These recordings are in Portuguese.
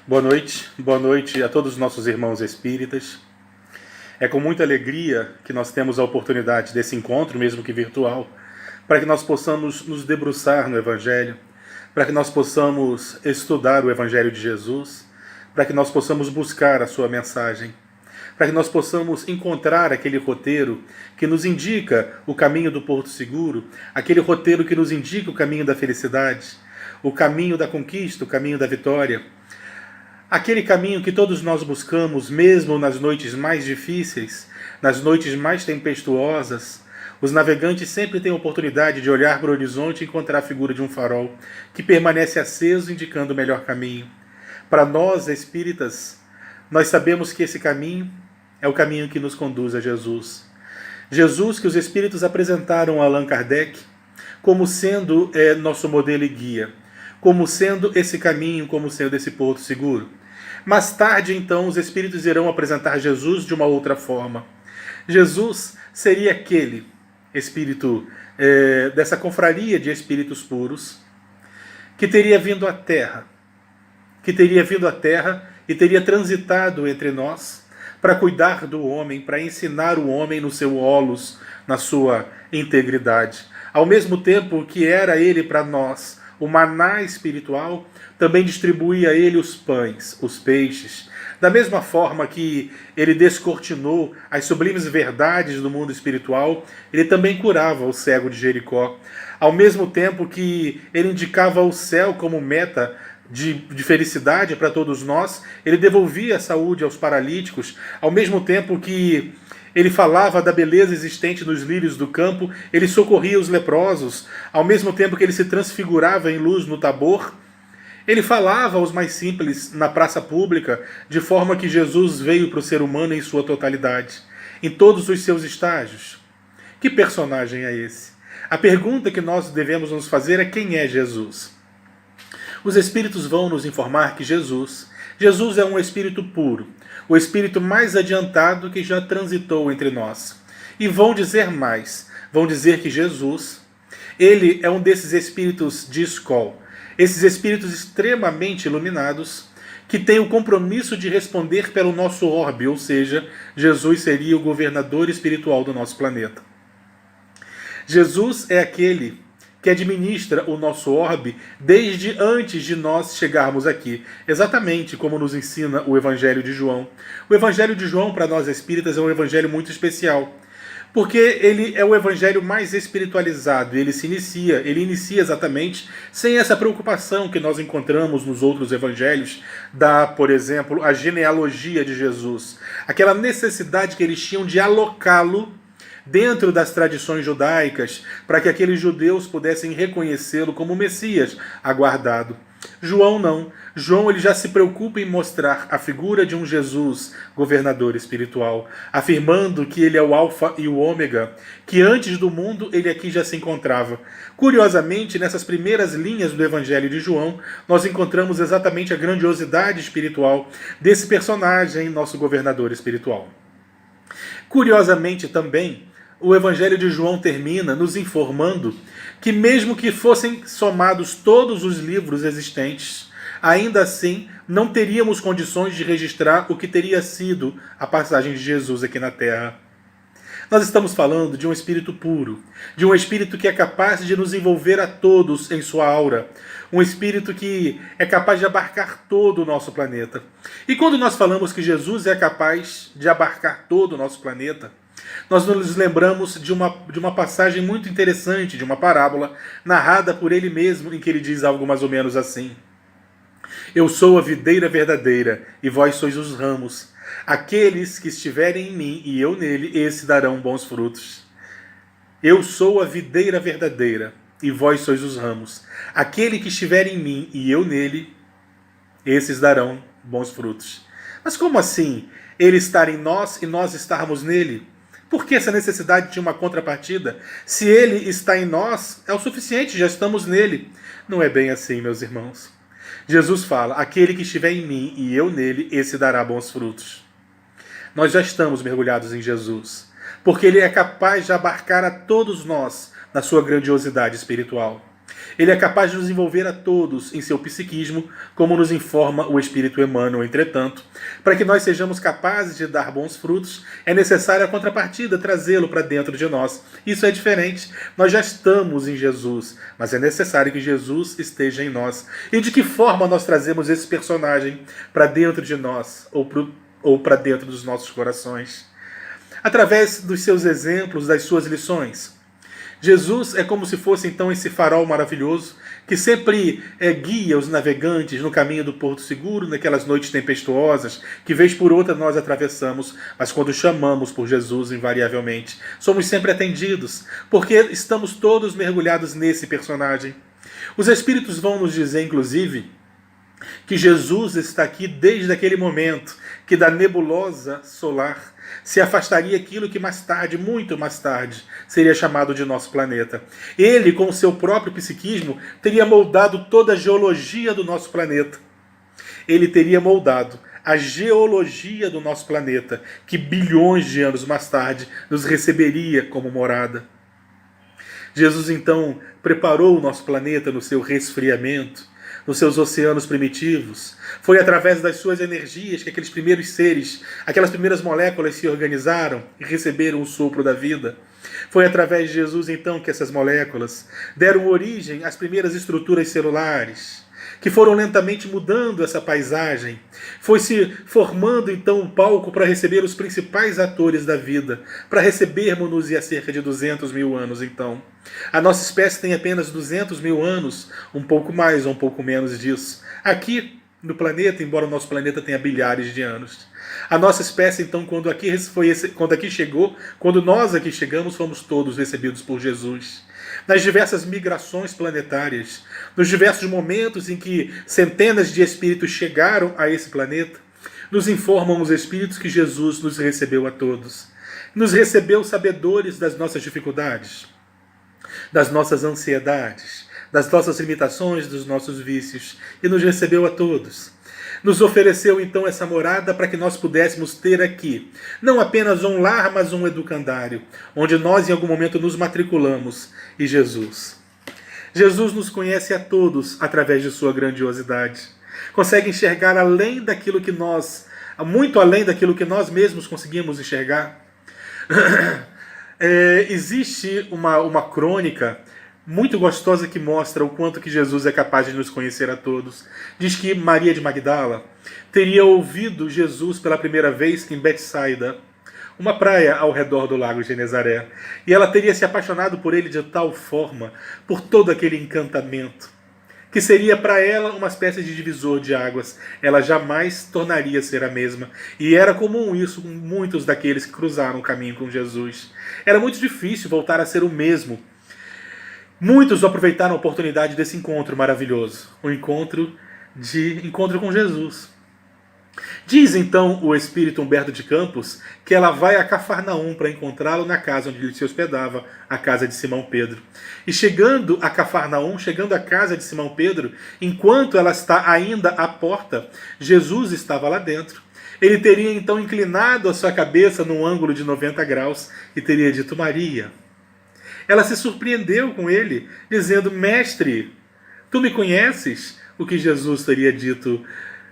Boa noite a todos os nossos irmãos espíritas. É com muita alegria que nós temos a oportunidade desse encontro, mesmo que virtual, para que nós possamos nos debruçar no Evangelho, para que nós possamos estudar o Evangelho de Jesus, para que nós possamos buscar a sua mensagem, para que nós possamos encontrar aquele roteiro que nos indica o caminho do porto seguro, aquele roteiro que nos indica o caminho da felicidade, o caminho da conquista, o caminho da vitória. Aquele caminho que todos nós buscamos, mesmo nas noites mais difíceis, nas noites mais tempestuosas, os navegantes sempre têm a oportunidade de olhar para o horizonte e encontrar a figura de um farol que permanece aceso, indicando o melhor caminho. Para nós, espíritas, nós sabemos que esse caminho é o caminho que nos conduz a Jesus. Jesus que os espíritos apresentaram a Allan Kardec como sendo nosso modelo e guia, como sendo esse caminho, como sendo esse porto seguro. Mais tarde, então, os espíritos irão apresentar Jesus de uma outra forma. Jesus seria aquele espírito dessa confraria de espíritos puros que teria vindo à Terra, e teria transitado entre nós para cuidar do homem, para ensinar o homem no seu holos, na sua integridade. Ao mesmo tempo que era ele para nós o maná espiritual, também distribuía a ele os pães, os peixes. Da mesma forma que ele descortinou as sublimes verdades do mundo espiritual, ele também curava o cego de Jericó. Ao mesmo tempo que ele indicava o céu como meta de felicidade para todos nós, ele devolvia a saúde aos paralíticos. Ao mesmo tempo que ele falava da beleza existente nos lírios do campo, ele socorria os leprosos. Ao mesmo tempo que ele se transfigurava em luz no Tabor, ele falava aos mais simples na praça pública, de forma que Jesus veio para o ser humano em sua totalidade, em todos os seus estágios. Que personagem é esse? A pergunta que nós devemos nos fazer é: quem é Jesus? Os espíritos vão nos informar que Jesus é um espírito puro, o espírito mais adiantado que já transitou entre nós. E vão dizer mais, vão dizer que Jesus, ele é um desses espíritos de escola, esses espíritos extremamente iluminados, que tem o compromisso de responder pelo nosso orbe, ou seja, Jesus seria o governador espiritual do nosso planeta. Jesus é aquele que administra o nosso orbe desde antes de nós chegarmos aqui, exatamente como nos ensina o Evangelho de João. O Evangelho de João, para nós espíritas, é um evangelho muito especial, porque ele é o evangelho mais espiritualizado, ele inicia exatamente sem essa preocupação que nós encontramos nos outros evangelhos, por exemplo, a genealogia de Jesus, aquela necessidade que eles tinham de alocá-lo dentro das tradições judaicas, para que aqueles judeus pudessem reconhecê-lo como Messias aguardado. João não. João ele já se preocupa em mostrar a figura de um Jesus governador espiritual, afirmando que ele é o alfa e o ômega, que antes do mundo ele aqui já se encontrava. Curiosamente, nessas primeiras linhas do Evangelho de João, nós encontramos exatamente a grandiosidade espiritual desse personagem, nosso governador espiritual. Curiosamente também, o Evangelho de João termina nos informando que mesmo que fossem somados todos os livros existentes, ainda assim não teríamos condições de registrar o que teria sido a passagem de Jesus aqui na Terra. Nós estamos falando de um espírito puro, de um espírito que é capaz de nos envolver a todos em sua aura, um espírito que é capaz de abarcar todo o nosso planeta. E quando nós falamos que Jesus é capaz de abarcar todo o nosso planeta, nós nos lembramos de uma passagem muito interessante, de uma parábola narrada por ele mesmo, em que ele diz algo mais ou menos assim: eu sou a videira verdadeira, e vós sois os ramos. Aqueles que estiverem em mim e eu nele, esses darão bons frutos. Eu sou a videira verdadeira, e vós sois os ramos. Aquele que estiver em mim e eu nele, esses darão bons frutos. Mas como assim? Ele estar em nós e nós estarmos nele? Por que essa necessidade de uma contrapartida? Se ele está em nós, é o suficiente, já estamos nele. Não é bem assim, meus irmãos. Jesus fala: aquele que estiver em mim e eu nele, esse dará bons frutos. Nós já estamos mergulhados em Jesus, porque ele é capaz de abarcar a todos nós na sua grandiosidade espiritual. Ele é capaz de nos envolver a todos em seu psiquismo, como nos informa o Espírito Emmanuel. Entretanto, para que nós sejamos capazes de dar bons frutos, é necessária a contrapartida, trazê-lo para dentro de nós. Isso é diferente. Nós já estamos em Jesus, mas é necessário que Jesus esteja em nós. E de que forma nós trazemos esse personagem para dentro de nós, ou para dentro dos nossos corações? Através dos seus exemplos, das suas lições. Jesus é como se fosse então esse farol maravilhoso que sempre guia os navegantes no caminho do porto seguro, naquelas noites tempestuosas que vez por outra nós atravessamos, mas quando chamamos por Jesus, invariavelmente, somos sempre atendidos, porque estamos todos mergulhados nesse personagem. Os Espíritos vão nos dizer, inclusive, que Jesus está aqui desde aquele momento que da nebulosa solar se afastaria aquilo que mais tarde, muito mais tarde, seria chamado de nosso planeta. Ele, com o seu próprio psiquismo, teria moldado toda a geologia do nosso planeta. Ele teria moldado a geologia do nosso planeta, que bilhões de anos mais tarde nos receberia como morada. Jesus, então, preparou o nosso planeta no seu resfriamento, nos seus oceanos primitivos. Foi através das suas energias que aqueles primeiros seres, aquelas primeiras moléculas se organizaram e receberam o sopro da vida. Foi através de Jesus, então, que essas moléculas deram origem às primeiras estruturas celulares, que foram lentamente mudando essa paisagem. Foi se formando, então, um palco para receber os principais atores da vida, para recebermos-nos há cerca de 200 mil anos, então. A nossa espécie tem apenas 200 mil anos, um pouco mais ou um pouco menos disso. Aqui no planeta, embora o nosso planeta tenha bilhares de anos. A nossa espécie, então, quando nós aqui chegamos, fomos todos recebidos por Jesus. Nas diversas migrações planetárias, nos diversos momentos em que centenas de espíritos chegaram a esse planeta, nos informam os espíritos que Jesus nos recebeu a todos. Nos recebeu sabedores das nossas dificuldades, das nossas ansiedades, das nossas limitações, dos nossos vícios, e nos recebeu a todos. Nos ofereceu então essa morada para que nós pudéssemos ter aqui, não apenas um lar, mas um educandário, onde nós em algum momento nos matriculamos, e Jesus. Jesus nos conhece a todos através de sua grandiosidade. Consegue enxergar além daquilo que nós, muito além daquilo que nós mesmos conseguimos enxergar. Existe uma crônica muito gostosa que mostra o quanto que Jesus é capaz de nos conhecer a todos. Diz que Maria de Magdala teria ouvido Jesus pela primeira vez em Betsaida, uma praia ao redor do lago de Genezaré, e ela teria se apaixonado por ele de tal forma, por todo aquele encantamento, que seria para ela uma espécie de divisor de águas. Ela jamais tornaria a ser a mesma. E era comum isso com muitos daqueles que cruzaram o caminho com Jesus. Era muito difícil voltar a ser o mesmo. Muitos aproveitaram a oportunidade desse encontro maravilhoso, o encontro com Jesus. Diz então o espírito Humberto de Campos que ela vai a Cafarnaum para encontrá-lo na casa onde ele se hospedava, a casa de Simão Pedro. E chegando a Cafarnaum, chegando à casa de Simão Pedro, enquanto ela está ainda à porta, Jesus estava lá dentro. Ele teria então inclinado a sua cabeça num ângulo de 90 graus e teria dito: Maria. Ela se surpreendeu com ele, dizendo: Mestre, tu me conheces? O que Jesus teria dito: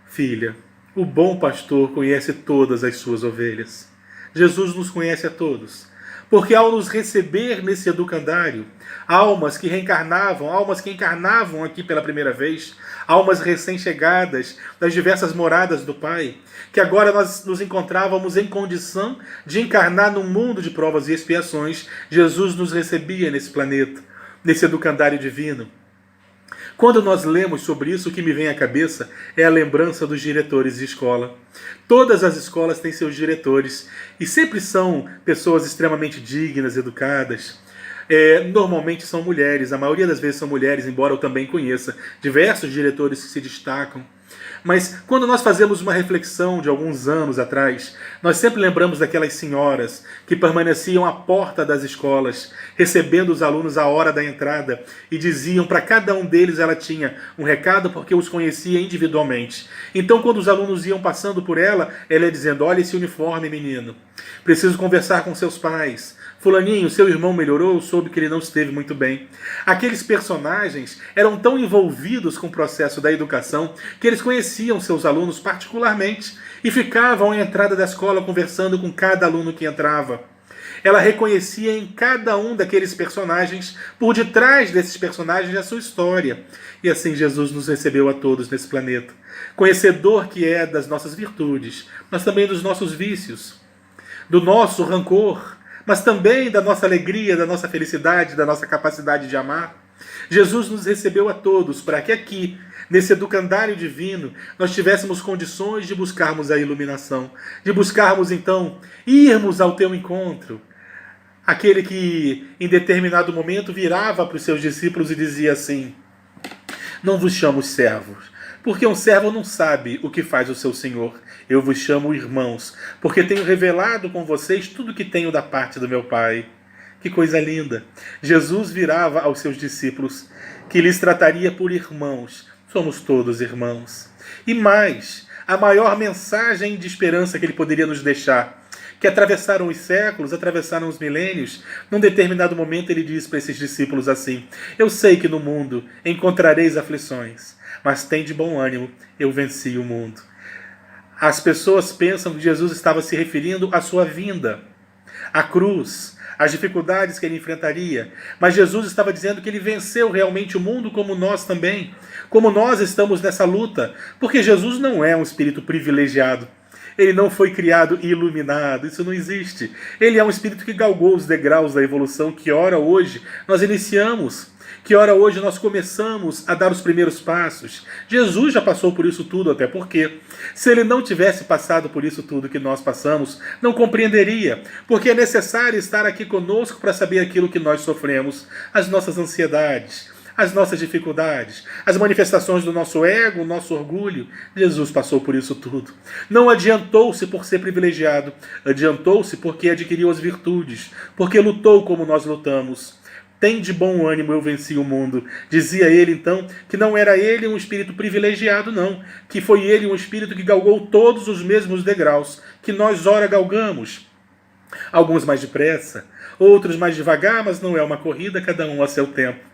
Filha, o bom pastor conhece todas as suas ovelhas. Jesus nos conhece a todos, porque ao nos receber nesse educandário, almas que encarnavam aqui pela primeira vez, almas recém-chegadas das diversas moradas do Pai, que agora nós nos encontrávamos em condição de encarnar num mundo de provas e expiações, Jesus nos recebia nesse planeta, nesse educandário divino. Quando nós lemos sobre isso, o que me vem à cabeça é a lembrança dos diretores de escola. Todas as escolas têm seus diretores, e sempre são pessoas extremamente dignas, educadas. Normalmente são mulheres, a maioria das vezes são mulheres, embora eu também conheça diversos diretores que se destacam. Mas quando nós fazemos uma reflexão de alguns anos atrás, nós sempre lembramos daquelas senhoras que permaneciam à porta das escolas, recebendo os alunos à hora da entrada, e diziam para cada um deles, ela tinha um recado porque os conhecia individualmente. Então quando os alunos iam passando por ela, ela ia dizendo: olha esse uniforme, menino, preciso conversar com seus pais, Fulaninho, seu irmão melhorou, soube que ele não esteve muito bem. Aqueles personagens eram tão envolvidos com o processo da educação que eles conheciam seus alunos particularmente e ficavam à entrada da escola conversando com cada aluno que entrava. Ela reconhecia em cada um daqueles personagens, por detrás desses personagens, a sua história. E assim Jesus nos recebeu a todos nesse planeta. Conhecedor que é das nossas virtudes, mas também dos nossos vícios, do nosso rancor, mas também da nossa alegria, da nossa felicidade, da nossa capacidade de amar. Jesus nos recebeu a todos para que aqui, nesse educandário divino, nós tivéssemos condições de buscarmos a iluminação, de buscarmos então irmos ao teu encontro. Aquele que em determinado momento virava para os seus discípulos e dizia assim: não vos chamo servos, porque um servo não sabe o que faz o seu senhor. Eu vos chamo irmãos, porque tenho revelado com vocês tudo o que tenho da parte do meu Pai. Que coisa linda! Jesus virava aos seus discípulos, que lhes trataria por irmãos. Somos todos irmãos. E mais, a maior mensagem de esperança que ele poderia nos deixar, que atravessaram os séculos, atravessaram os milênios, num determinado momento ele diz para esses discípulos assim: eu sei que no mundo encontrareis aflições, mas tende bom ânimo, eu venci o mundo. As pessoas pensam que Jesus estava se referindo à sua vinda, à cruz, às dificuldades que ele enfrentaria, mas Jesus estava dizendo que ele venceu realmente o mundo como nós também, como nós estamos nessa luta, porque Jesus não é um espírito privilegiado. Ele não foi criado iluminado, isso não existe. Ele é um espírito que galgou os degraus da evolução, que ora hoje nós iniciamos, que ora hoje nós começamos a dar os primeiros passos. Jesus já passou por isso tudo, até porque se ele não tivesse passado por isso tudo que nós passamos, não compreenderia, porque é necessário estar aqui conosco para saber aquilo que nós sofremos, as nossas ansiedades, as nossas dificuldades, as manifestações do nosso ego, o nosso orgulho. Jesus passou por isso tudo. Não adiantou-se por ser privilegiado, adiantou-se porque adquiriu as virtudes, porque lutou como nós lutamos. Tem de bom ânimo, eu venci o mundo. Dizia ele então que não era ele um espírito privilegiado, não, que foi ele um espírito que galgou todos os mesmos degraus que nós ora galgamos. Alguns mais depressa, outros mais devagar, mas não é uma corrida, cada um a seu tempo.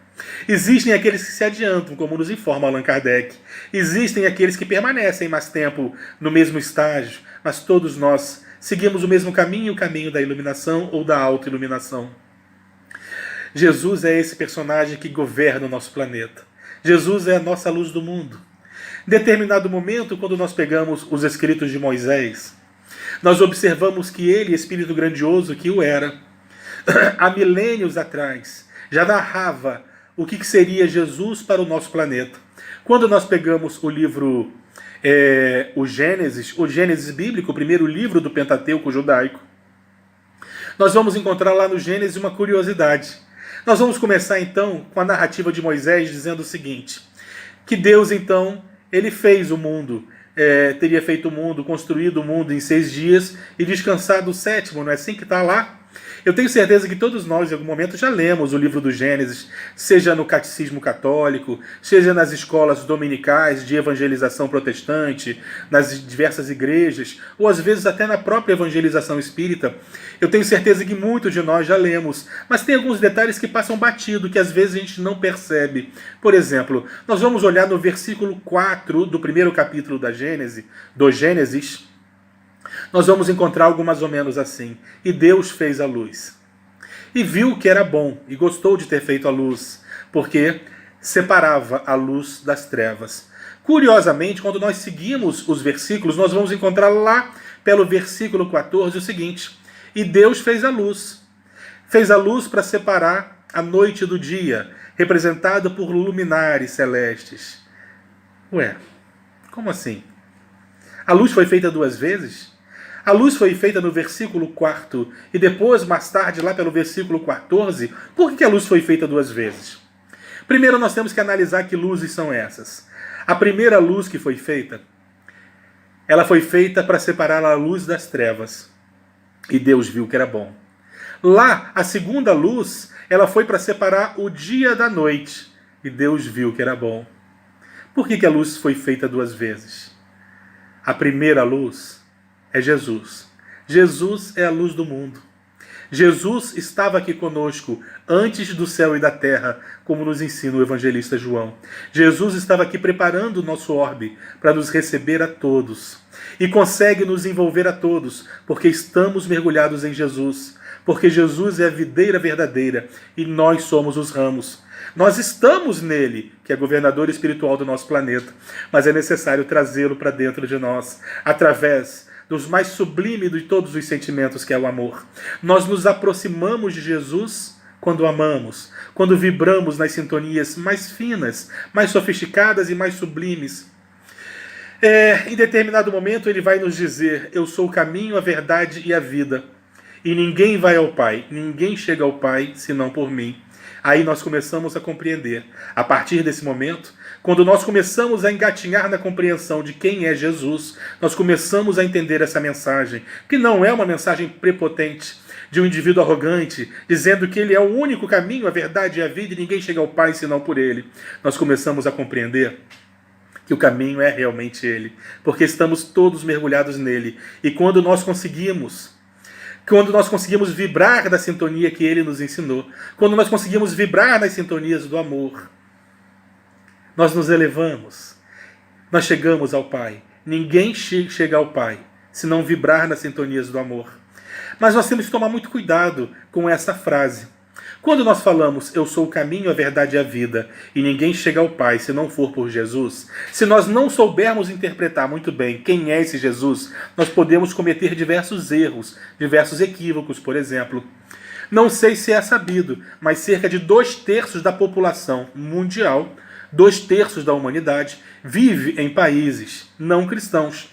Existem aqueles que se adiantam, como nos informa Allan Kardec. Existem aqueles que permanecem mais tempo no mesmo estágio, mas todos nós seguimos o mesmo caminho, o caminho da iluminação ou da autoiluminação. Jesus é esse personagem que governa o nosso planeta. Jesus é a nossa luz do mundo. Em determinado momento, quando nós pegamos os escritos de Moisés, nós observamos que ele, espírito grandioso que o era, há milênios atrás, já narrava o que seria Jesus para o nosso planeta. Quando nós pegamos o livro, o Gênesis bíblico, o primeiro livro do Pentateuco judaico, nós vamos encontrar lá no Gênesis uma curiosidade. Nós vamos começar então com a narrativa de Moisés dizendo o seguinte, que Deus então, ele fez o mundo, teria feito o mundo, construído o mundo em 6 dias e descansado o 7º, não é assim que está lá? Eu tenho certeza que todos nós, em algum momento, já lemos o livro do Gênesis, seja no catecismo católico, seja nas escolas dominicais de evangelização protestante, nas diversas igrejas, ou às vezes até na própria evangelização espírita. Eu tenho certeza que muitos de nós já lemos, mas tem alguns detalhes que passam batido, que às vezes a gente não percebe. Por exemplo, nós vamos olhar no versículo 4 do primeiro capítulo do Gênesis, nós vamos encontrar algo mais ou menos assim. E Deus fez a luz. E viu que era bom, e gostou de ter feito a luz, porque separava a luz das trevas. Curiosamente, quando nós seguimos os versículos, nós vamos encontrar lá, pelo versículo 14, o seguinte: e Deus fez a luz. Fez a luz para separar a noite do dia, representada por luminares celestes. Ué, como assim? A luz foi feita 2 vezes? A luz foi feita no versículo 4 e depois, mais tarde, lá pelo versículo 14. Por que a luz foi feita 2 vezes? Primeiro, nós temos que analisar que luzes são essas. A primeira luz que foi feita, ela foi feita para separar a luz das trevas. E Deus viu que era bom. Lá, a segunda luz, ela foi para separar o dia da noite. E Deus viu que era bom. Por que a luz foi feita 2 vezes? A primeira luz é Jesus. Jesus é a luz do mundo. Jesus estava aqui conosco antes do céu e da terra, como nos ensina o evangelista João. Jesus estava aqui preparando o nosso orbe para nos receber a todos. E consegue nos envolver a todos, porque estamos mergulhados em Jesus. Porque Jesus é a videira verdadeira e nós somos os ramos. Nós estamos nele, que é governador espiritual do nosso planeta, mas é necessário trazê-lo para dentro de nós, através dos mais sublimes de todos os sentimentos, que é o amor. Nós nos aproximamos de Jesus quando amamos, quando vibramos nas sintonias mais finas, mais sofisticadas e mais sublimes. Em determinado momento ele vai nos dizer: eu sou o caminho, a verdade e a vida. E ninguém vai ao Pai, ninguém chega ao Pai senão por mim. Aí nós começamos a compreender. A partir desse momento, quando nós começamos a engatinhar na compreensão de quem é Jesus, nós começamos a entender essa mensagem, que não é uma mensagem prepotente de um indivíduo arrogante, dizendo que ele é o único caminho, a verdade e a vida, e ninguém chega ao Pai senão por ele. Nós começamos a compreender que o caminho é realmente ele, porque estamos todos mergulhados nele. E quando nós conseguimos vibrar da sintonia que ele nos ensinou, quando nós conseguimos vibrar nas sintonias do amor, nós nos elevamos, nós chegamos ao Pai. Ninguém chega ao Pai se não vibrar nas sintonias do amor. Mas nós temos que tomar muito cuidado com essa frase. Quando nós falamos, eu sou o caminho, a verdade e a vida, e ninguém chega ao Pai se não for por Jesus, se nós não soubermos interpretar muito bem quem é esse Jesus, nós podemos cometer diversos erros, diversos equívocos. Por exemplo, não sei se é sabido, mas cerca de 2/3 da população mundial, 2/3 da humanidade, vive em países não cristãos.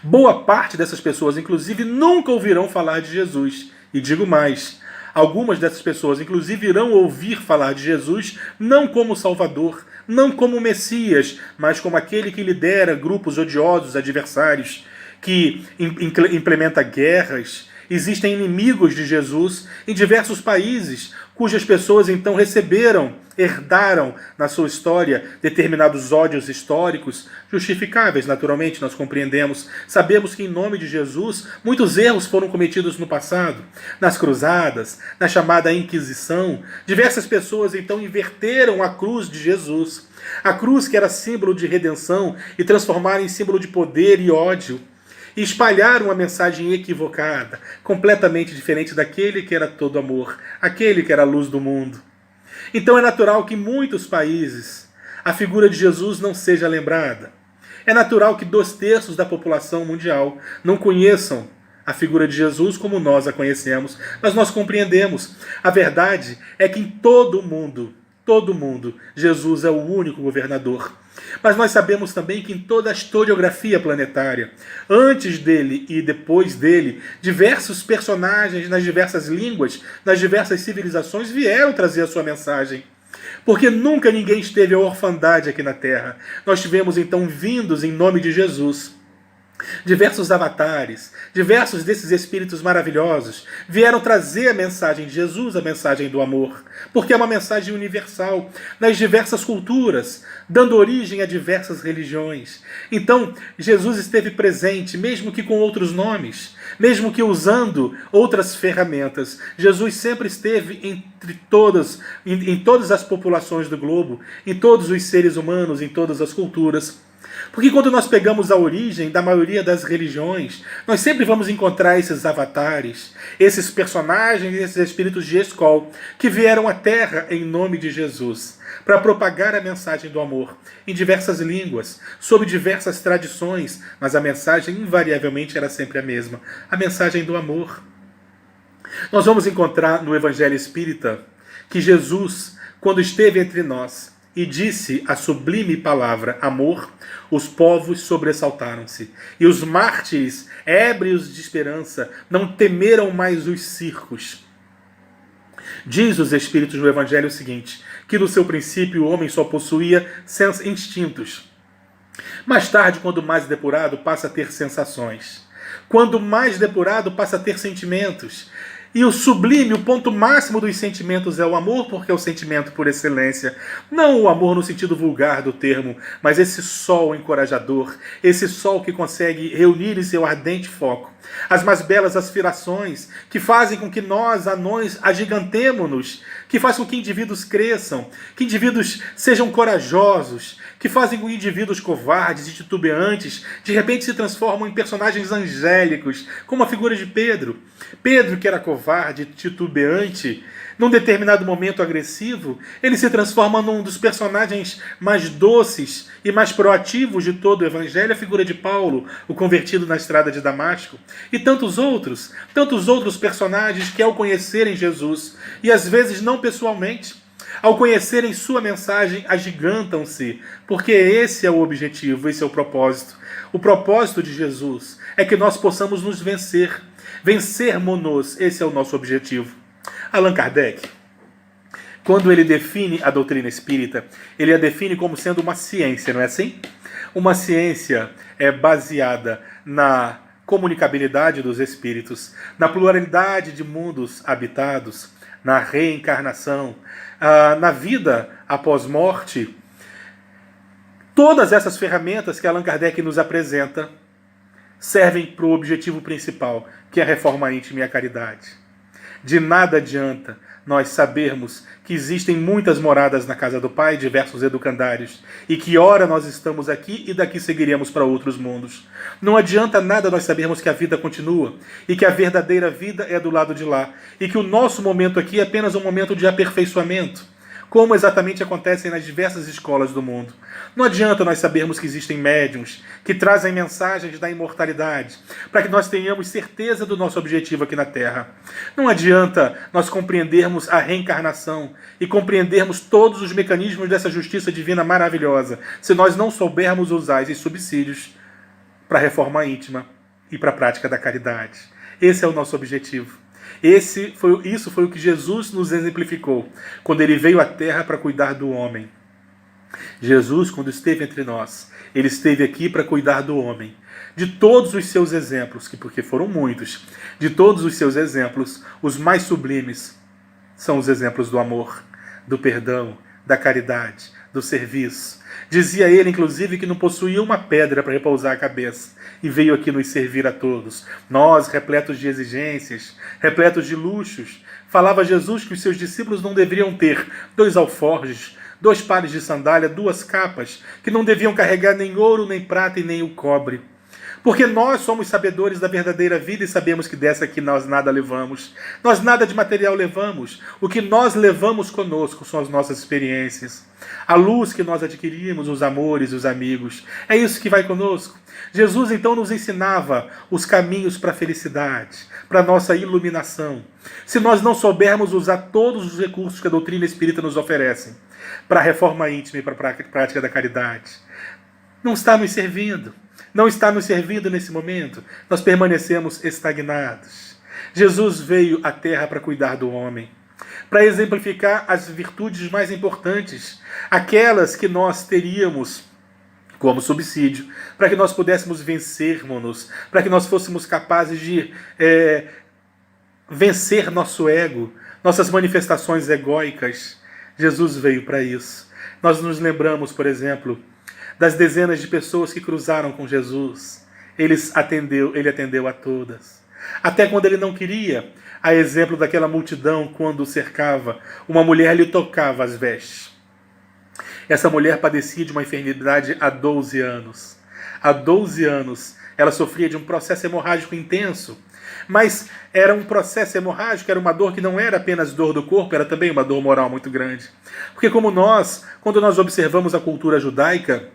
Boa parte dessas pessoas, inclusive, nunca ouvirão falar de Jesus. E digo mais, algumas dessas pessoas, inclusive, irão ouvir falar de Jesus não como Salvador, não como Messias, mas como aquele que lidera grupos odiosos, adversários, que implementa guerras. Existem inimigos de Jesus em diversos países, cujas pessoas então herdaram na sua história determinados ódios históricos, justificáveis, naturalmente, nós compreendemos. Sabemos que em nome de Jesus muitos erros foram cometidos no passado, nas cruzadas, na chamada Inquisição. Diversas pessoas então inverteram a cruz de Jesus, a cruz que era símbolo de redenção, e transformaram em símbolo de poder e ódio. E espalharam uma mensagem equivocada, completamente diferente daquele que era todo amor, aquele que era a luz do mundo. Então é natural que em muitos países a figura de Jesus não seja lembrada. É natural que 2/3 da população mundial não conheçam a figura de Jesus como nós a conhecemos, mas nós compreendemos. A verdade é que em todo mundo, Jesus é o único governador. Mas nós sabemos também que em toda a historiografia planetária, antes dele e depois dele, diversos personagens nas diversas línguas, nas diversas civilizações vieram trazer a sua mensagem. Porque nunca ninguém esteve à orfandade aqui na Terra. Nós tivemos então vindos em nome de Jesus. Diversos avatares, diversos desses espíritos maravilhosos vieram trazer a mensagem de Jesus, a mensagem do amor, porque é uma mensagem universal nas diversas culturas, dando origem a diversas religiões. Então, Jesus esteve presente, mesmo que com outros nomes, mesmo que usando outras ferramentas. Jesus sempre esteve entre em todas as populações do globo, em todos os seres humanos, em todas as culturas. Porque quando nós pegamos a origem da maioria das religiões, nós sempre vamos encontrar esses avatares, esses personagens, esses espíritos de Escol, que vieram à Terra em nome de Jesus, para propagar a mensagem do amor, em diversas línguas, sob diversas tradições, mas a mensagem invariavelmente era sempre a mesma, a mensagem do amor. Nós vamos encontrar no Evangelho Espírita que Jesus, quando esteve entre nós, e disse a sublime palavra amor, os povos sobressaltaram-se, e os mártires, ébrios de esperança, não temeram mais os circos. Diz os Espíritos no Evangelho o seguinte, que no seu princípio o homem só possuía instintos. Mais tarde, quando mais depurado, passa a ter sensações. Quando mais depurado, passa a ter sentimentos. E o sublime, o ponto máximo dos sentimentos é o amor, porque é o sentimento por excelência. Não o amor no sentido vulgar do termo, mas esse sol encorajador, esse sol que consegue reunir em seu ardente foco as mais belas aspirações, que fazem com que nós, anões, agigantemo-nos, que fazem com que indivíduos cresçam, que indivíduos sejam corajosos, que fazem com que indivíduos covardes e titubeantes de repente se transformam em personagens angélicos, como a figura de Pedro. Pedro, que era covarde, titubeante, num determinado momento agressivo, ele se transforma num dos personagens mais doces e mais proativos de todo o Evangelho, a figura de Paulo, o convertido na estrada de Damasco, e tantos outros personagens que ao conhecerem Jesus, e às vezes não pessoalmente, ao conhecerem sua mensagem, agigantam-se, porque esse é o objetivo, esse é o propósito. O propósito de Jesus é que nós possamos nos vencer, vencermos-nos, esse é o nosso objetivo. Allan Kardec, quando ele define a doutrina espírita, ele a define como sendo uma ciência, não é assim? Uma ciência baseada na comunicabilidade dos espíritos, na pluralidade de mundos habitados, na reencarnação, na vida após morte. Todas essas ferramentas que Allan Kardec nos apresenta servem para o objetivo principal, que é a reforma íntima e a caridade. De nada adianta nós sabermos que existem muitas moradas na casa do Pai, diversos educandários, e que ora nós estamos aqui e daqui seguiremos para outros mundos. Não adianta nada nós sabermos que a vida continua, e que a verdadeira vida é do lado de lá, e que o nosso momento aqui é apenas um momento de aperfeiçoamento, como exatamente acontece nas diversas escolas do mundo. Não adianta nós sabermos que existem médiuns que trazem mensagens da imortalidade, para que nós tenhamos certeza do nosso objetivo aqui na Terra. Não adianta nós compreendermos a reencarnação e compreendermos todos os mecanismos dessa justiça divina maravilhosa, se nós não soubermos usar esses subsídios para a reforma íntima e para a prática da caridade. Esse é o nosso objetivo. Isso foi o que Jesus nos exemplificou quando ele veio à Terra para cuidar do homem. Jesus, quando esteve entre nós, ele esteve aqui para cuidar do homem. De todos os seus exemplos, porque foram muitos, de todos os seus exemplos, os mais sublimes são os exemplos do amor, do perdão, da caridade, do serviço. Dizia ele, inclusive, que não possuía uma pedra para repousar a cabeça e veio aqui nos servir a todos. Nós, repletos de exigências, repletos de luxos, falava Jesus que os seus discípulos não deveriam ter 2 alforjes, 2 pares de sandália, 2 capas, que não deviam carregar nem ouro, nem prata e nem o cobre. Porque nós somos sabedores da verdadeira vida e sabemos que dessa aqui nós nada levamos. Nós nada de material levamos. O que nós levamos conosco são as nossas experiências. A luz que nós adquirimos, os amores, os amigos. É isso que vai conosco. Jesus então nos ensinava os caminhos para a felicidade, para a nossa iluminação. Se nós não soubermos usar todos os recursos que a doutrina espírita nos oferece para a reforma íntima e para a prática da caridade, não está nos servindo. Não está nos servindo nesse momento. Nós permanecemos estagnados. Jesus veio à Terra para cuidar do homem, para exemplificar as virtudes mais importantes, aquelas que nós teríamos como subsídio, para que nós pudéssemos vencermos-nos, para que nós fôssemos capazes de vencer nosso ego, nossas manifestações egóicas. Jesus veio para isso. Nós nos lembramos, por exemplo, das dezenas de pessoas que cruzaram com Jesus. Ele atendeu a todas. Até quando ele não queria, a exemplo daquela multidão quando o cercava, uma mulher lhe tocava as vestes. Essa mulher padecia de uma enfermidade há 12 anos. Há 12 anos ela sofria de um processo hemorrágico intenso. Mas era um processo hemorrágico, era uma dor que não era apenas dor do corpo, era também uma dor moral muito grande. Porque quando nós observamos a cultura judaica,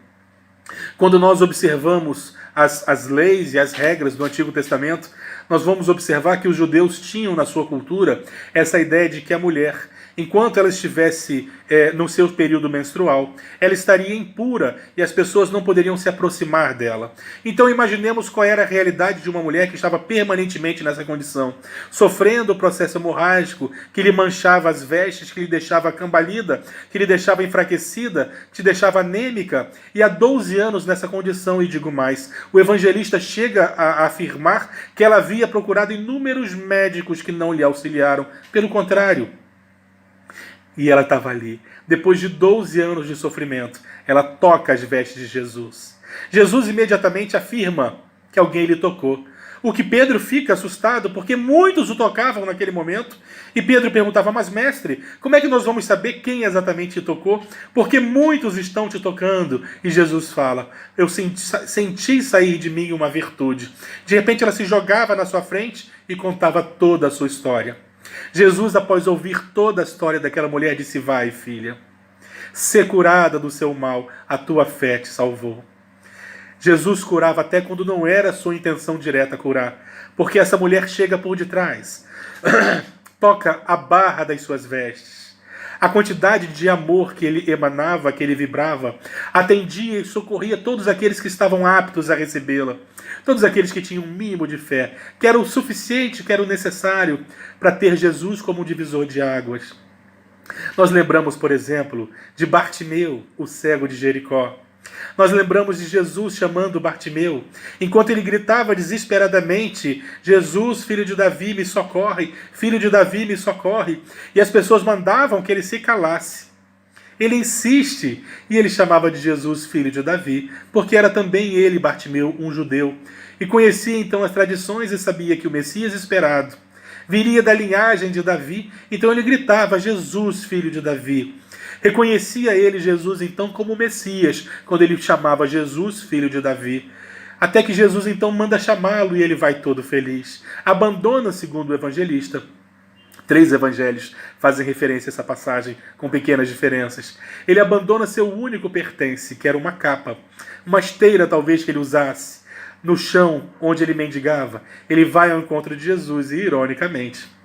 quando nós observamos as leis e as regras do Antigo Testamento, nós vamos observar que os judeus tinham na sua cultura essa ideia de que a mulher enquanto ela estivesse no seu período menstrual, ela estaria impura e as pessoas não poderiam se aproximar dela. Então imaginemos qual era a realidade de uma mulher que estava permanentemente nessa condição, sofrendo o processo hemorrágico que lhe manchava as vestes, que lhe deixava cambalida, que lhe deixava enfraquecida, que deixava anêmica, e há 12 anos nessa condição. E digo mais, o evangelista chega a afirmar que ela havia procurado inúmeros médicos que não lhe auxiliaram, pelo contrário. E ela estava ali. Depois de 12 anos de sofrimento, ela toca as vestes de Jesus. Jesus imediatamente afirma que alguém lhe tocou. O que Pedro fica assustado, porque muitos o tocavam naquele momento. E Pedro perguntava, mas mestre, como é que nós vamos saber quem exatamente te tocou? Porque muitos estão te tocando. E Jesus fala, eu senti sair de mim uma virtude. De repente ela se jogava na sua frente e contava toda a sua história. Jesus, após ouvir toda a história daquela mulher, disse, vai, filha, ser curada do seu mal, a tua fé te salvou. Jesus curava até quando não era sua intenção direta curar, porque essa mulher chega por detrás, toca a barra das suas vestes. A quantidade de amor que ele emanava, que ele vibrava, atendia e socorria todos aqueles que estavam aptos a recebê-la. Todos aqueles que tinham um mínimo de fé, que era o suficiente, que era o necessário para ter Jesus como um divisor de águas. Nós lembramos, por exemplo, de Bartimeu, o cego de Jericó. Nós lembramos de Jesus chamando Bartimeu, enquanto ele gritava desesperadamente, Jesus, filho de Davi, me socorre, filho de Davi, me socorre. E as pessoas mandavam que ele se calasse. Ele insiste, e ele chamava de Jesus, filho de Davi, porque era também ele, Bartimeu, um judeu, e conhecia então as tradições e sabia que o Messias esperado viria da linhagem de Davi, então ele gritava, Jesus, filho de Davi. Reconhecia ele, Jesus, então, como o Messias, quando ele chamava Jesus, filho de Davi. Até que Jesus então manda chamá-lo e ele vai todo feliz. Abandona, segundo o evangelista. 3 evangelhos fazem referência a essa passagem, com pequenas diferenças. Ele abandona seu único pertence, que era uma capa, uma esteira talvez que ele usasse, no chão onde ele mendigava. Ele vai ao encontro de Jesus e, ironicamente,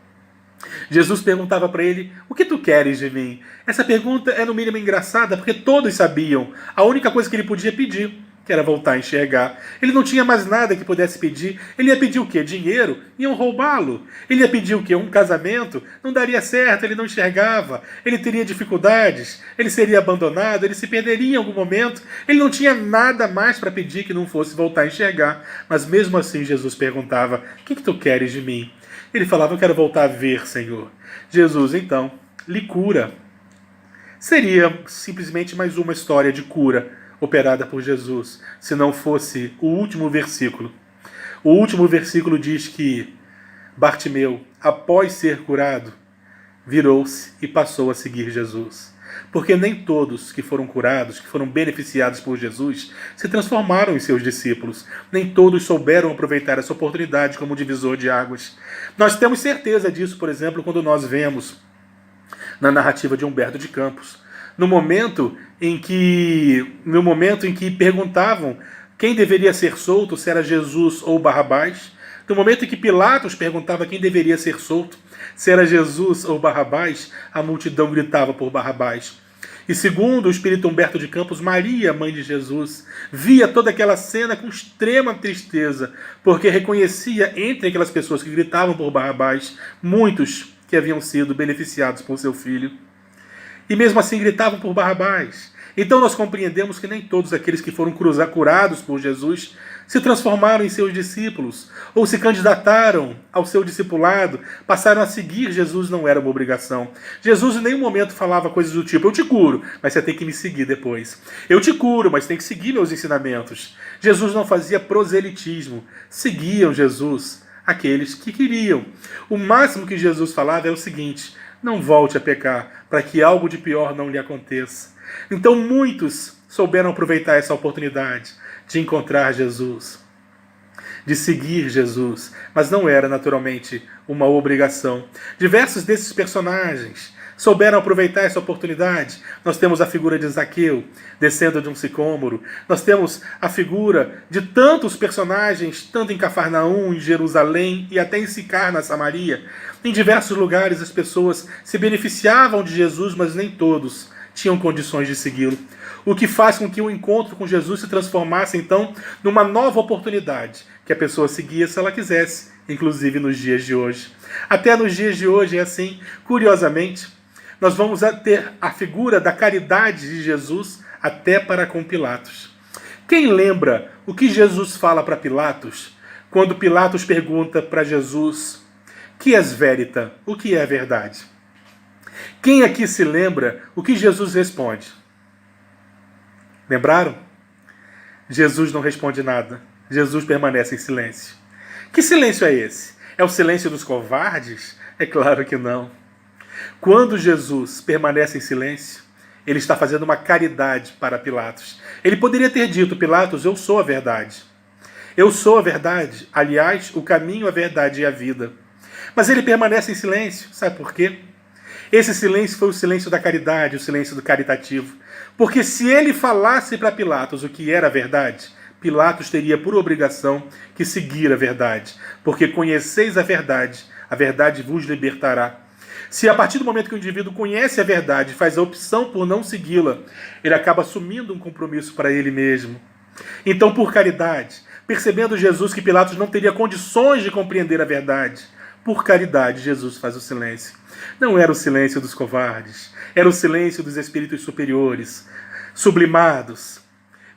Jesus perguntava para ele, o que tu queres de mim? Essa pergunta é no mínimo engraçada, porque todos sabiam a única coisa que ele podia pedir, que era voltar a enxergar. Ele não tinha mais nada que pudesse pedir. Ele ia pedir o quê? Dinheiro? Iam roubá-lo. Ele ia pedir o quê? Um casamento? Não daria certo, ele não enxergava. Ele teria dificuldades. Ele seria abandonado, ele se perderia em algum momento. Ele não tinha nada mais para pedir que não fosse voltar a enxergar. Mas mesmo assim Jesus perguntava, o que tu queres de mim? Ele falava, eu quero voltar a ver, Senhor. Jesus, então, lhe cura. Seria simplesmente mais uma história de cura operada por Jesus, se não fosse o último versículo. O último versículo diz que Bartimeu, após ser curado, virou-se e passou a seguir Jesus. Porque nem todos que foram curados, que foram beneficiados por Jesus, se transformaram em seus discípulos. Nem todos souberam aproveitar essa oportunidade como divisor de águas. Nós temos certeza disso, por exemplo, quando nós vemos na narrativa de Humberto de Campos, no momento em que perguntavam quem deveria ser solto, se era Jesus ou Barrabás, no momento em que Pilatos perguntava quem deveria ser solto, se era Jesus ou Barrabás, a multidão gritava por Barrabás. E segundo o espírito Humberto de Campos, Maria, mãe de Jesus, via toda aquela cena com extrema tristeza, porque reconhecia entre aquelas pessoas que gritavam por Barrabás, muitos que haviam sido beneficiados por seu filho. E mesmo assim gritavam por Barrabás. Então nós compreendemos que nem todos aqueles que foram curados por Jesus se transformaram em seus discípulos, ou se candidataram ao seu discipulado, passaram a seguir Jesus, não era uma obrigação. Jesus em nenhum momento falava coisas do tipo, eu te curo, mas você tem que me seguir depois. Eu te curo, mas tem que seguir meus ensinamentos. Jesus não fazia proselitismo, seguiam Jesus aqueles que queriam. O máximo que Jesus falava é o seguinte, não volte a pecar, para que algo de pior não lhe aconteça. Então muitos souberam aproveitar essa oportunidade de encontrar Jesus, de seguir Jesus, mas não era naturalmente uma obrigação. Diversos desses personagens souberam aproveitar essa oportunidade. Nós temos a figura de Zaqueu, descendo de um sicômoro. Nós temos a figura de tantos personagens, tanto em Cafarnaum, em Jerusalém e até em Sicar, na Samaria. Em diversos lugares as pessoas se beneficiavam de Jesus, mas nem todos tinham condições de segui-lo. O que faz com que o encontro com Jesus se transformasse, então, numa nova oportunidade, que a pessoa seguia se ela quisesse, inclusive nos dias de hoje. Até nos dias de hoje é assim. Curiosamente, nós vamos ter a figura da caridade de Jesus até para com Pilatos. Quem lembra o que Jesus fala para Pilatos, quando Pilatos pergunta para Jesus, que és verita? O que é verdade? Quem aqui se lembra o que Jesus responde? Lembraram? Jesus não responde nada. Jesus permanece em silêncio. Que silêncio é esse? É o silêncio dos covardes? É claro que não. Quando Jesus permanece em silêncio, ele está fazendo uma caridade para Pilatos. Ele poderia ter dito, Pilatos, eu sou a verdade. Eu sou a verdade. Aliás, o caminho, a verdade e a vida. Mas ele permanece em silêncio. Sabe por quê? Esse silêncio foi o silêncio da caridade, o silêncio do caritativo. Porque se ele falasse para Pilatos o que era a verdade, Pilatos teria por obrigação que seguir a verdade. Porque conheceis a verdade vos libertará. Se a partir do momento que o indivíduo conhece a verdade e faz a opção por não segui-la, ele acaba assumindo um compromisso para ele mesmo. Então, por caridade, percebendo Jesus que Pilatos não teria condições de compreender a verdade, por caridade, Jesus faz o silêncio. Não era o silêncio dos covardes, era o silêncio dos espíritos superiores, sublimados,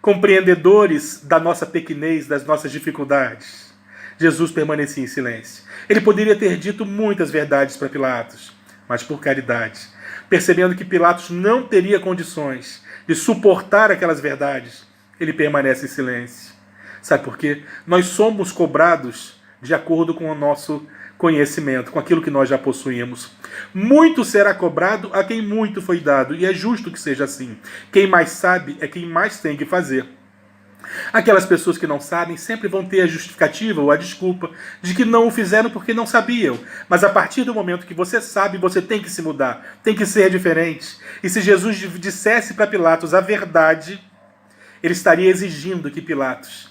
compreendedores da nossa pequenez, das nossas dificuldades. Jesus permanecia em silêncio. Ele poderia ter dito muitas verdades para Pilatos, mas por caridade, percebendo que Pilatos não teria condições de suportar aquelas verdades, ele permanece em silêncio. Sabe por quê? Nós somos cobrados de acordo com o nosso conhecimento, com aquilo que nós já possuímos. Muito será cobrado a quem muito foi dado, e é justo que seja assim. Quem mais sabe é quem mais tem que fazer. Aquelas pessoas que não sabem sempre vão ter a justificativa ou a desculpa de que não o fizeram porque não sabiam. Mas a partir do momento que você sabe, você tem que se mudar, tem que ser diferente. E se Jesus dissesse para Pilatos a verdade, ele estaria exigindo que Pilatos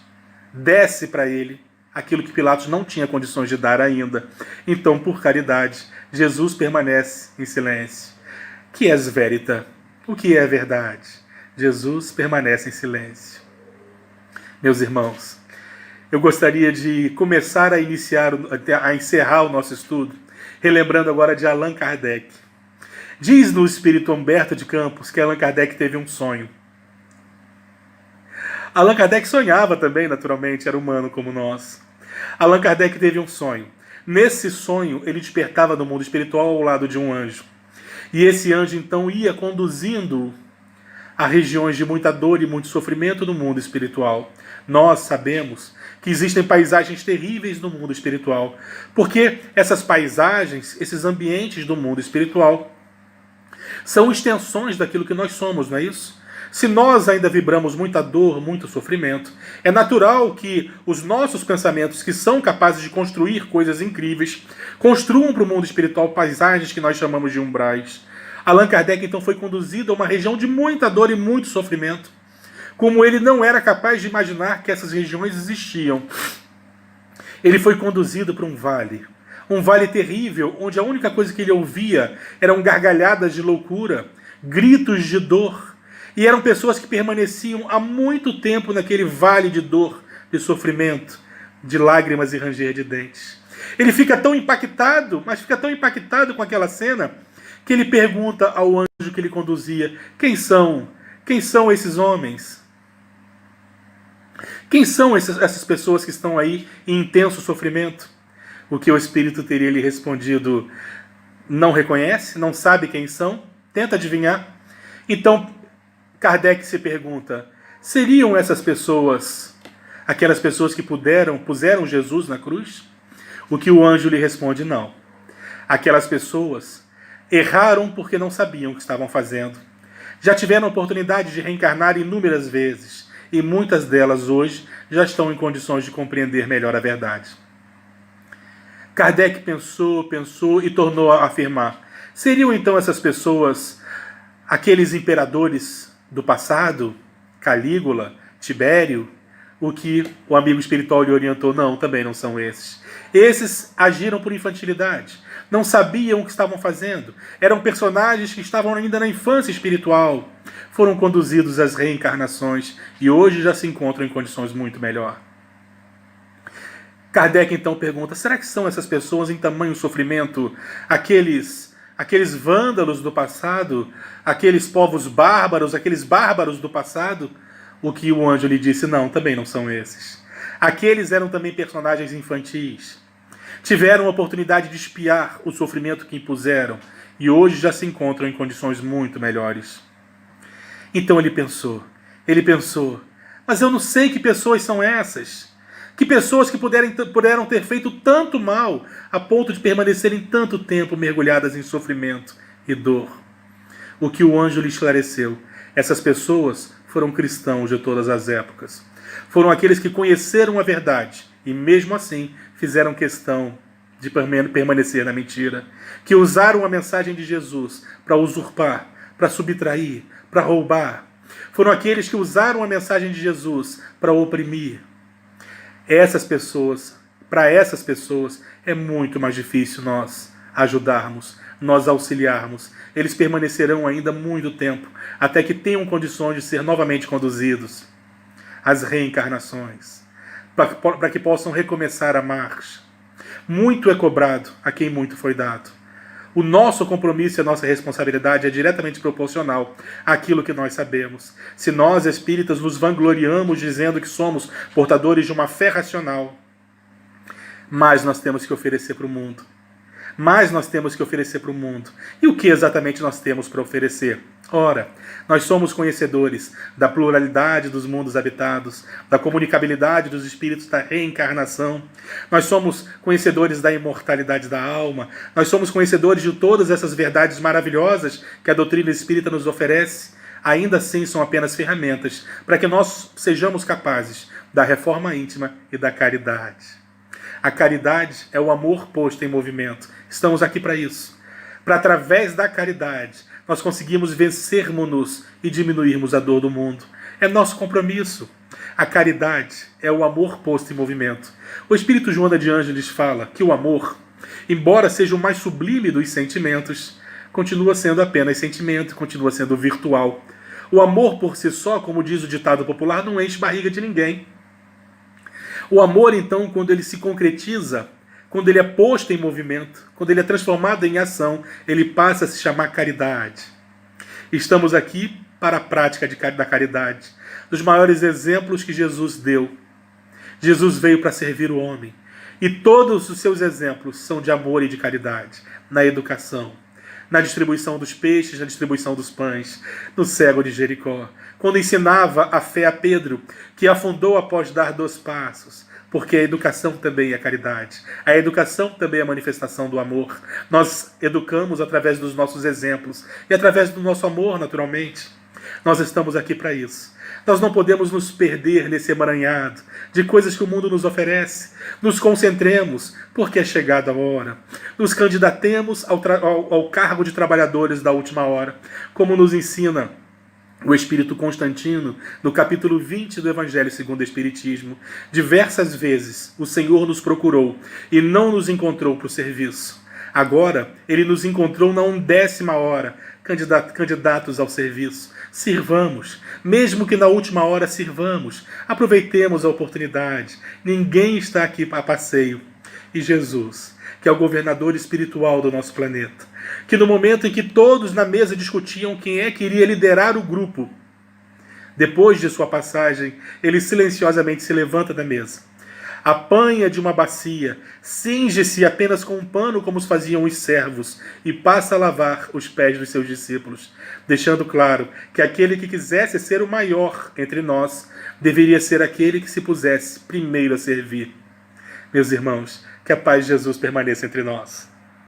desse para ele aquilo que Pilatos não tinha condições de dar ainda. Então, por caridade, Jesus permanece em silêncio. Que és verita? O que é verdade? Jesus permanece em silêncio. Meus irmãos, eu gostaria de começar a encerrar o nosso estudo, relembrando agora de Allan Kardec. Diz no espírito Humberto de Campos que Allan Kardec teve um sonho. Allan Kardec sonhava também, naturalmente, era humano como nós. Allan Kardec teve um sonho. Nesse sonho, ele despertava do mundo espiritual ao lado de um anjo. E esse anjo, então, ia conduzindo a regiões de muita dor e muito sofrimento no mundo espiritual. Nós sabemos que existem paisagens terríveis no mundo espiritual, porque essas paisagens, esses ambientes do mundo espiritual, são extensões daquilo que nós somos, não é isso? Se nós ainda vibramos muita dor, muito sofrimento, é natural que os nossos pensamentos, que são capazes de construir coisas incríveis, construam para o mundo espiritual paisagens que nós chamamos de umbrais. Allan Kardec, então, foi conduzido a uma região de muita dor e muito sofrimento, como ele não era capaz de imaginar que essas regiões existiam. Ele foi conduzido para um vale terrível, onde a única coisa que ele ouvia eram gargalhadas de loucura, gritos de dor. E eram pessoas que permaneciam há muito tempo naquele vale de dor, de sofrimento, de lágrimas e ranger de dentes. Ele fica tão impactado, mas fica tão impactado com aquela cena, que ele pergunta ao anjo que ele conduzia, quem são esses homens? Quem são essas pessoas que estão aí em intenso sofrimento? O que o espírito teria lhe respondido, não reconhece, não sabe quem são, tenta adivinhar. Então, Kardec se pergunta, seriam essas pessoas aquelas pessoas que puseram Jesus na cruz? O que o anjo lhe responde, não. Aquelas pessoas erraram porque não sabiam o que estavam fazendo. Já tiveram a oportunidade de reencarnar inúmeras vezes, e muitas delas hoje já estão em condições de compreender melhor a verdade. Kardec pensou e tornou a afirmar, Seriam então essas pessoas aqueles imperadores do passado, Calígula, Tibério, o que o amigo espiritual lhe orientou? Não, também não são esses. Esses agiram por infantilidade, não sabiam o que estavam fazendo, eram personagens que estavam ainda na infância espiritual, foram conduzidos às reencarnações e hoje já se encontram em condições muito melhor. Kardec então pergunta, será que são essas pessoas em tamanho sofrimento, aqueles vândalos do passado, aqueles povos bárbaros, aqueles bárbaros do passado? O que o anjo lhe disse, não, também não são esses. Aqueles eram também personagens infantis. Tiveram a oportunidade de espiar o sofrimento que impuseram e hoje já se encontram em condições muito melhores. Então ele pensou, mas eu não sei que pessoas são essas. Que pessoas que puderam ter feito tanto mal a ponto de permanecerem tanto tempo mergulhadas em sofrimento e dor. O que o anjo lhe esclareceu, essas pessoas foram cristãos de todas as épocas. Foram aqueles que conheceram a verdade e mesmo assim fizeram questão de permanecer na mentira. Que usaram a mensagem de Jesus para usurpar, para subtrair, para roubar. Foram aqueles que usaram a mensagem de Jesus para oprimir. Para essas pessoas é muito mais difícil nós ajudarmos, nós auxiliarmos. Eles permanecerão ainda muito tempo, até que tenham condições de ser novamente conduzidos às reencarnações, para que possam recomeçar a marcha. Muito é cobrado a quem muito foi dado. O nosso compromisso e a nossa responsabilidade é diretamente proporcional àquilo que nós sabemos. Se nós, espíritas, nos vangloriamos dizendo que somos portadores de uma fé racional, mais nós temos que oferecer para o mundo. E o que exatamente nós temos para oferecer? Ora, nós somos conhecedores da pluralidade dos mundos habitados, da comunicabilidade dos espíritos da reencarnação. Nós somos conhecedores da imortalidade da alma. Nós somos conhecedores de todas essas verdades maravilhosas que a doutrina espírita nos oferece. Ainda assim, são apenas ferramentas para que nós sejamos capazes da reforma íntima e da caridade. A caridade é o amor posto em movimento. Estamos aqui para isso. Para, através da caridade, nós conseguimos vencermos-nos e diminuirmos a dor do mundo. É nosso compromisso. A caridade é o amor posto em movimento. O Espírito Joana de Ângeles fala que o amor, embora seja o mais sublime dos sentimentos, continua sendo apenas sentimento, continua sendo virtual. O amor por si só, como diz o ditado popular, não enche barriga de ninguém. O amor, então, quando ele se concretiza, quando ele é posto em movimento, quando ele é transformado em ação, ele passa a se chamar caridade. Estamos aqui para a prática da caridade. Dos maiores exemplos que Jesus deu. Jesus veio para servir o homem. E todos os seus exemplos são de amor e de caridade. Na educação, na distribuição dos peixes, na distribuição dos pães, no cego de Jericó. Quando ensinava a fé a Pedro, que afundou após dar 2 passos, porque a educação também é caridade. A educação também é a manifestação do amor. Nós educamos através dos nossos exemplos e através do nosso amor, naturalmente. Nós estamos aqui para isso. Nós não podemos nos perder nesse emaranhado de coisas que o mundo nos oferece. Nos concentremos, porque é chegada a hora. Nos candidatemos ao cargo de trabalhadores da última hora, como nos ensina o Espírito Constantino, no capítulo 20 do Evangelho segundo o Espiritismo. Diversas vezes o Senhor nos procurou e não nos encontrou para o serviço. Agora, Ele nos encontrou na 1ª hora, candidatos ao serviço. Sirvamos, mesmo que na última hora sirvamos. Aproveitemos a oportunidade. Ninguém está aqui a passeio. E Jesus, que é o governador espiritual do nosso planeta, que no momento em que todos na mesa discutiam quem é que iria liderar o grupo, depois de sua passagem, ele silenciosamente se levanta da mesa, apanha de uma bacia, cinge-se apenas com um pano como os faziam os servos e passa a lavar os pés dos seus discípulos, deixando claro que aquele que quisesse ser o maior entre nós deveria ser aquele que se pusesse primeiro a servir. Meus irmãos, que a paz de Jesus permaneça entre nós.